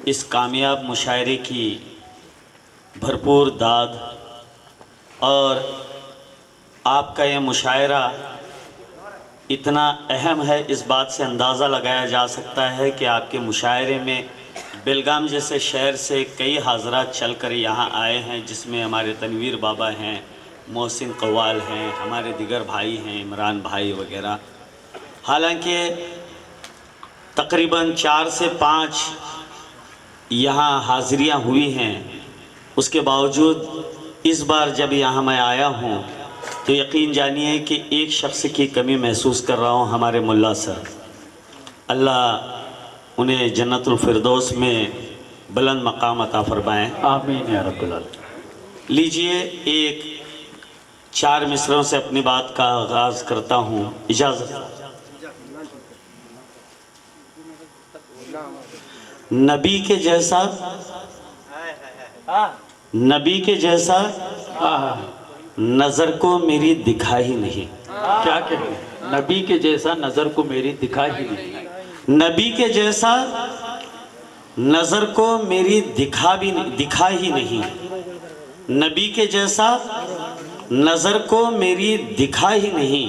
इस कामयाब मुशायरे की भरपूर दाद और आपका यह मुशायरा इतना अहम है, इस बात से अंदाज़ा लगाया जा सकता है कि आपके मुशायरे में बेलगाम जैसे शहर से कई हाज़रात चल कर यहाँ आए हैं, जिसमें हमारे तनवीर बाबा हैं, मोहसिन कव्वाल हैं, हमारे दिगर भाई हैं, इमरान भाई वगैरह। हालांकि तकरीबन 4 से 5 यहाँ हाज़िरियाँ हुई हैं, उसके बावजूद इस बार जब यहाँ मैं आया हूँ तो यकीन जानिए कि एक शख्स की कमी महसूस कर रहा हूँ, हमारे मुल्ला सर। अल्लाह उन्हें जन्नतुल फिरदौस में बुलंद मकाम अता फरमाएं। आमीन या रब्बल आलमीन। लीजिए, एक 4 मिसरों से अपनी बात का आगाज़ करता हूँ, इजाज़त। नबी के जैसा, नबी के जैसा नज़र को मेरी दिखा ही नहीं। क्या कहते? नबी के जैसा नजर को मेरी दिखा ही नहीं। नबी के जैसा नज़र को मेरी दिखा ही नहीं। नबी के जैसा नज़र को मेरी दिखा ही नहीं।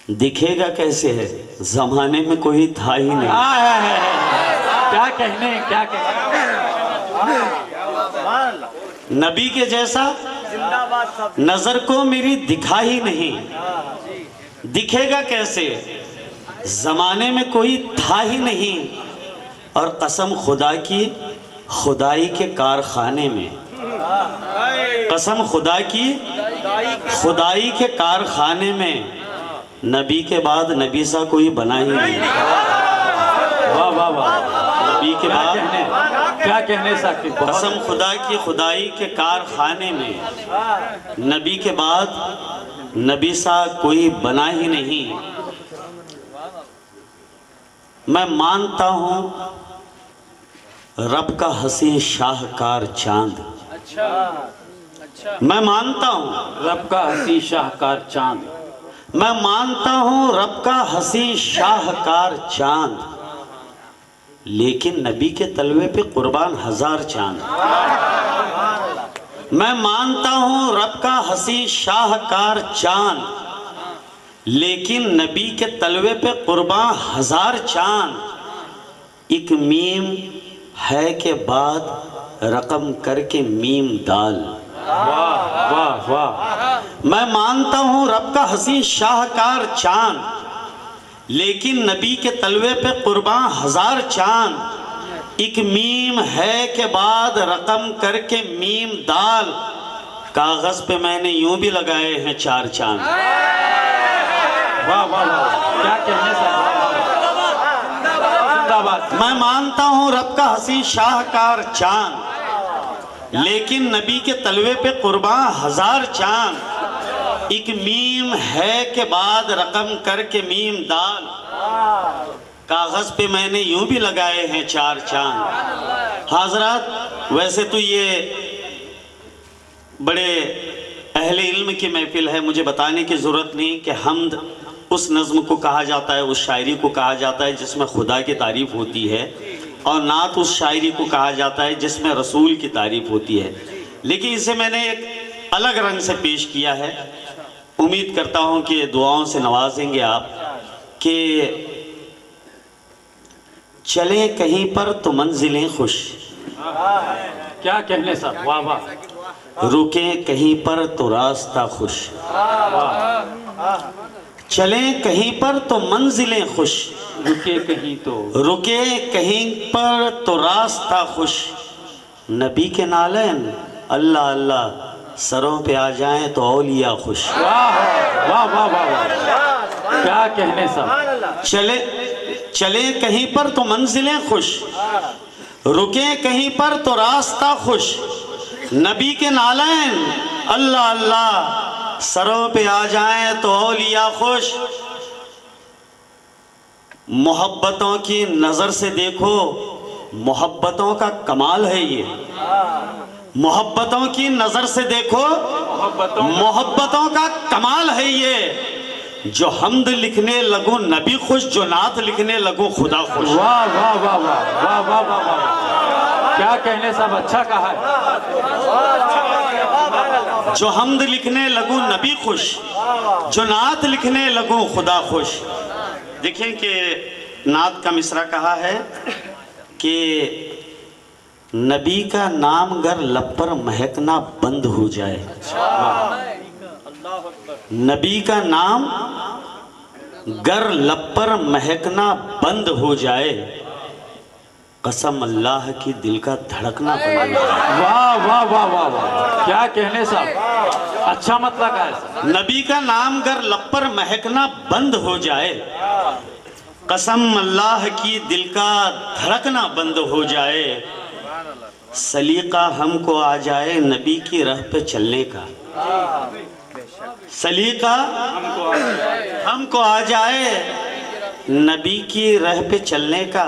दिखेगा कैसे है, ज़माने में कोई था ही नहीं। क्या कहने, क्या कहने। नबी के जैसा नज़र को मेरी दिखा ही नहीं। दिखेगा कैसे, ज़माने में कोई था ही नहीं। और कसम खुदा की, खुदाई के कारखाने में, कसम खुदा की, खुदाई के कारखाने में नबी के बाद नबी सा कोई बना ही नहीं। वाह वाह वाह। नबी के बाद क्या कहने साकिब। कसम खुदा की, खुदाई के कारखाने में नबी के बाद नबी सा कोई बना ही नहीं। मैं मानता हूँ रब का हसी शाहकार चांद। मैं मानता हूँ रब का हसी शाहकार चांद। मैं मानता हूँ रब का हसी शाहकार चांद, लेकिन नबी के तलवे पे कुर्बान 1000 चांद। मैं मानता हूँ रब का हसी शाहकार चांद, लेकिन नबी के तलवे पे कुर्बान 1000 चांद। एक मीम है के बाद रकम करके मीम दाल। वाह वाह वाह। मैं मानता हूँ रब का हसी शाहकार चांद, लेकिन नबी के तलवे पे कुर्बान 1000 चांद। एक मीम है के बाद रकम करके मीम दाल। कागज पे मैंने यूं भी लगाए हैं 4 चांद। वाह वाह वाह। क्या कहने साकिब। जिंदाबाद। मैं मानता हूँ रब का हसी शाहकार चांद, लेकिन नबी के तलवे पे कुर्बान 1000 चांद। एक मीम है के बाद रकम करके मीम दाल। कागज पे मैंने यूं भी लगाए हैं 4 चांद। हाजरात, वैसे तो ये बड़े अहले इल्म की महफिल है, मुझे बताने की ज़रूरत नहीं कि हम्द उस नज़्म को कहा जाता है, उस शायरी को कहा जाता है जिसमें खुदा की तारीफ़ होती है, और नात उस शायरी को कहा जाता है जिसमें रसूल की तारीफ़ होती है। लेकिन इसे मैंने एक अलग रंग से पेश किया है। उम्मीद करता हूँ कि दुआओं से नवाजेंगे आप कि चले कहीं पर तो मंजिलें खुश। क्या कहने साहब। वाह वाह। रुके कहीं पर तो रास्ता खुश। चले कहीं पर तो मंजिलें खुश। रुके कहीं तो, रुके कहीं पर तो रास्ता खुश। नबी के नालैन अल्लाह अल्लाह सरों पे आ जाएं तो औलिया खुश। वाह वाह वाह वाह। क्या कहने साहब। चले कहीं पर तो मंजिलें खुश, रुके कहीं पर तो रास्ता खुश। नबी के नालैन अल्लाह अल्लाह सरों पे आ जाएं तो औलिया खुश। मोहब्बतों की नज़र से देखो, मोहब्बतों का कमाल है ये। मोहब्बतों की नज़र से देखो, मोहब्बतों का कमाल है ये। जो हमद लिखने लगूं नबी खुश, जो नात लिखने लगूं खुदा खुश। वाह वाह वाह वाह वाह वाह वाह वाह, क्या कहने साहब, अच्छा कहा है। जो हमद लिखने लगूं नबी खुश, जो नात लिखने लगूं खुदा खुश। देखें कि नात का मिसरा कहा है कि नबी का नाम गर लब पर महकना बंद हो जाए, नबी का नाम गर लब पर महकना बंद हो जाए, कसम अल्लाह की दिल का धड़कना बंद हो जाए। वाह वाह वाह वाह वाह, क्या कहने साहब, अच्छा मतलब है। नबी का नाम गर लब पर महकना बंद हो जाए, कसम अल्लाह की दिल का धड़कना बंद हो जाए, सलीका हमको आ जाए नबी की राह पे चलने का, सलीका हमको आ जाए नबी की राह पे चलने का,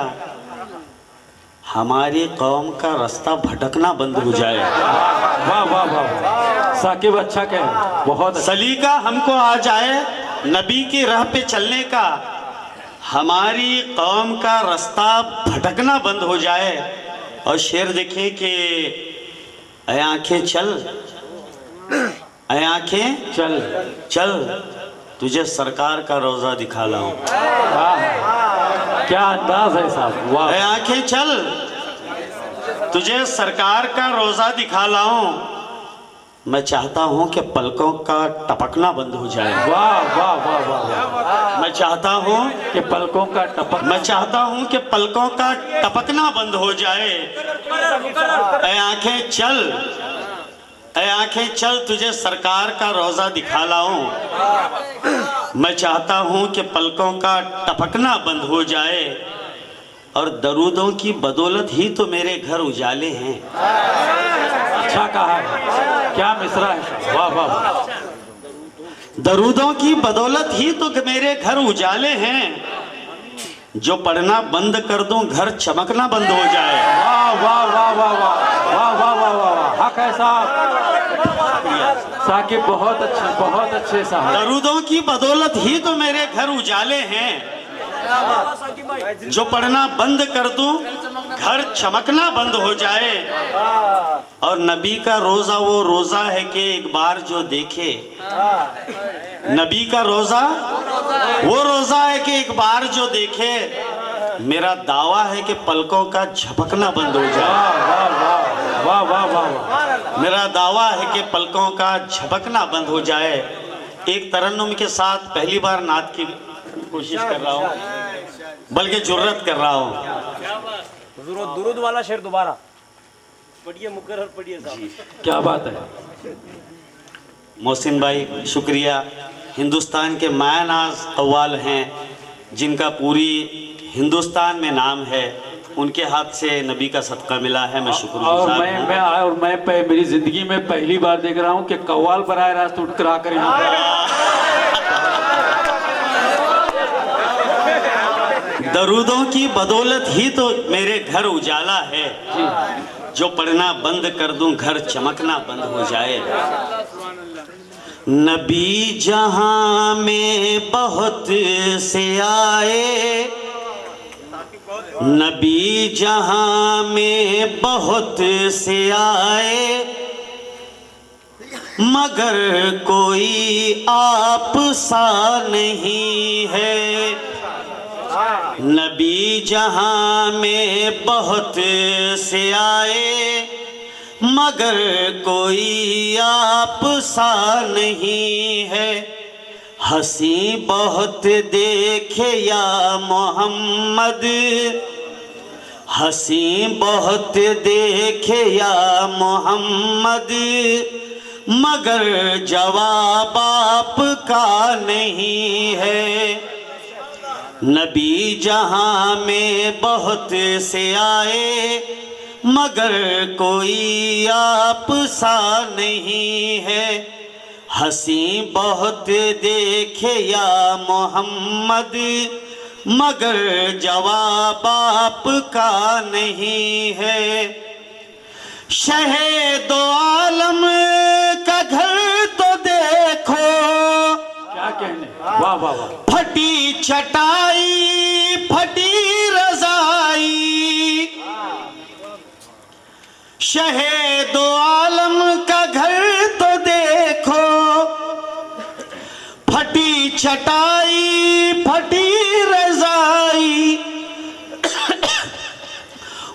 हमारी कौम का रास्ता भटकना बंद हो जाए। वाह वाह वाह, साकिब अच्छा कहे, बहुत अच्छा। सलीका हमको आ जाए नबी की राह पे चलने का, हमारी कौम का रास्ता भटकना बंद हो जाए। और शेर देखें कि ऐ आंखें चल, ऐ आंखें चल चल, तुझे सरकार का रोजा दिखा लाऊं। वाह, क्या अंदाज है साहब, वाह। ऐ आंखें चल, तुझे सरकार का रोजा दिखा लाऊं, मैं चाहता हूं कि पलकों का टपकना बंद हो जाए। वाह वाह वाह वाह, मैं चाहता हूं कि पलकों का टपक, मैं चाहता हूं कि पलकों का टपकना बंद हो जाए। ऐ आंखें चल, ऐ आंखें चल, तुझे सरकार का रोजा दिखा लाऊं, मैं चाहता हूं कि पलकों का टपकना बंद हो जाए, और दरूदों की बदौलत ही तो मेरे घर उजाले हैं। अच्छा कहा है, क्या मिसरा है, वाह वाह वाह। दरूदों की बदौलत ही तो मेरे घर उजाले हैं, जो पढ़ना बंद कर दूं घर चमकना बंद हो जाए। वाह वाह वाह वाह वाह वाह वाह वाह वाह वाह, हक है साहब, साकिब बहुत अच्छे साहब। दरूदों की बदौलत ही तो मेरे घर उजाले हैं, जो पढ़ना बंद कर दूं घर चमकना बंद हो जाए। और नबी का रोजा वो रोजा है कि एक बार जो देखे, नबी का रोजा वो रोजा है कि एक बार जो देखे, मेरा दावा है कि पलकों का झपकना बंद हो जाए। वाह वाह वाह वाह, मेरा दावा है कि पलकों का झपकना बंद हो जाए। एक तरन्नुम के साथ पहली बार नात की कोशिश कर रहा हूँ, बल्कि जुर्रत कर रहा हूँ। दुरूद वाला शेर दोबारा पढ़िए, मुकर्रर पढ़िए साहब। क्या बात है। मोहसिन भाई शुक्रिया। हिंदुस्तान के मायानाज कव्वाल हैं जिनका पूरी हिंदुस्तान में नाम है, उनके हाथ से नबी का सदका मिला है, मैं और शुक्रगुजार हूं। मैं मेरी जिंदगी में पहली बार देख रहा हूँ कि कव्वाल बराह रास्त उठ कर आकर यहाँ दरूदों की बदौलत ही तो मेरे घर उजाला है, जो पढ़ना बंद कर दूं घर चमकना बंद हो जाए। नबी जहां में बहुत से आए, नबी जहां में बहुत से आए, मगर कोई आप सा नहीं है। नबी जहां में बहुत से आए, मगर कोई आप सा नहीं है। हंसी बहुत देखे या मोहम्मद, हंसी बहुत देखे या मोहम्मद, मगर जवाब आपका नहीं है। नबी जहां में बहुत से आए, मगर कोई आप सा नहीं है। हंसी बहुत देखे या मोहम्मद, मगर जवाब आपका नहीं है। शहे दो आलम का घर तो देखो, क्या कहने, वाह वाह वाह। फटी चटाई फटी रजाई, शहे दो आलम का घर तो देखो। फटी चटाई फटी रजाई,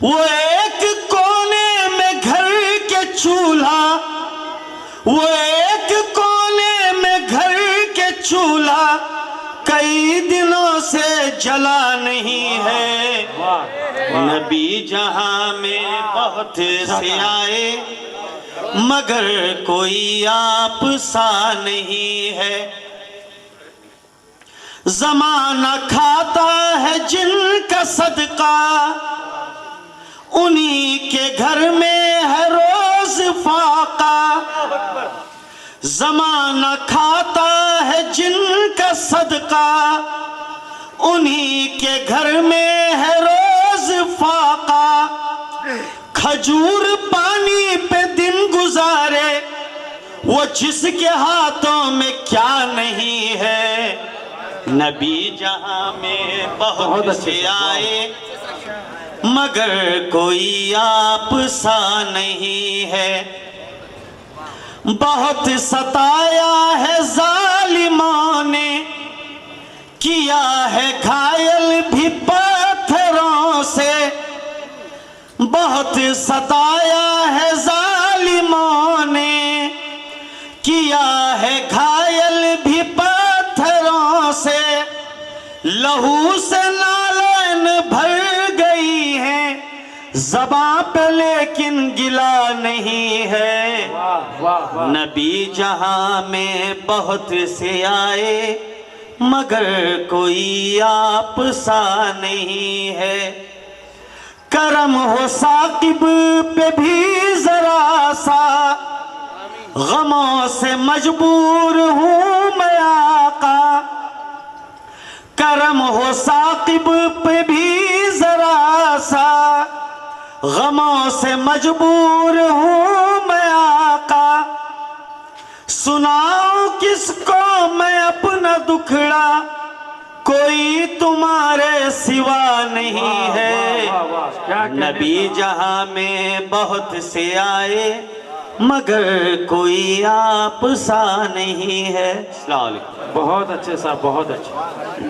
वो एक कोने में घर के चूल्हा, वो एक कोने में घर के चूल्हा कई दिनों से जला नहीं है। नबी जहां में बहुत से आए मगर कोई आप सा नहीं है। जमाना खाता है जिनका सदका, उन्हीं के घर में है रोज फाका। जमाना खाता है जिनका सदका, उन्हीं के घर में है रोज फाका। खजूर पानी पे दिन गुजारे, वो जिसके हाथों में क्या नहीं है। नबी जहां में बहुत से आए मगर कोई आप सा नहीं है। बहुत सताया है जालिमों ने, किया है घायल भी पत्थरों से। बहुत सताया है जालिमों ने, किया है घायल भी पत्थरों से। लहू से नालन भर गई है ज़बां पे लेकिन गिला नहीं है। नबी जहां में बहुत से आए मगर कोई आप सा नहीं है। करम हो साकिब पे भी जरा सा, गमों से मजबूर हूँ मैं आका। करम हो साकिब पे भी जरा सा, गमों से मजबूर हूँ मैं आका। सुनाओ किसको मैं अपना दुखड़ा, कोई तुम्हारे सिवा नहीं है। नबी जहां में बहुत से आए मगर कोई आप सा नहीं है। अस्सलाम वालेकुम। बहुत अच्छे साहब, बहुत अच्छे।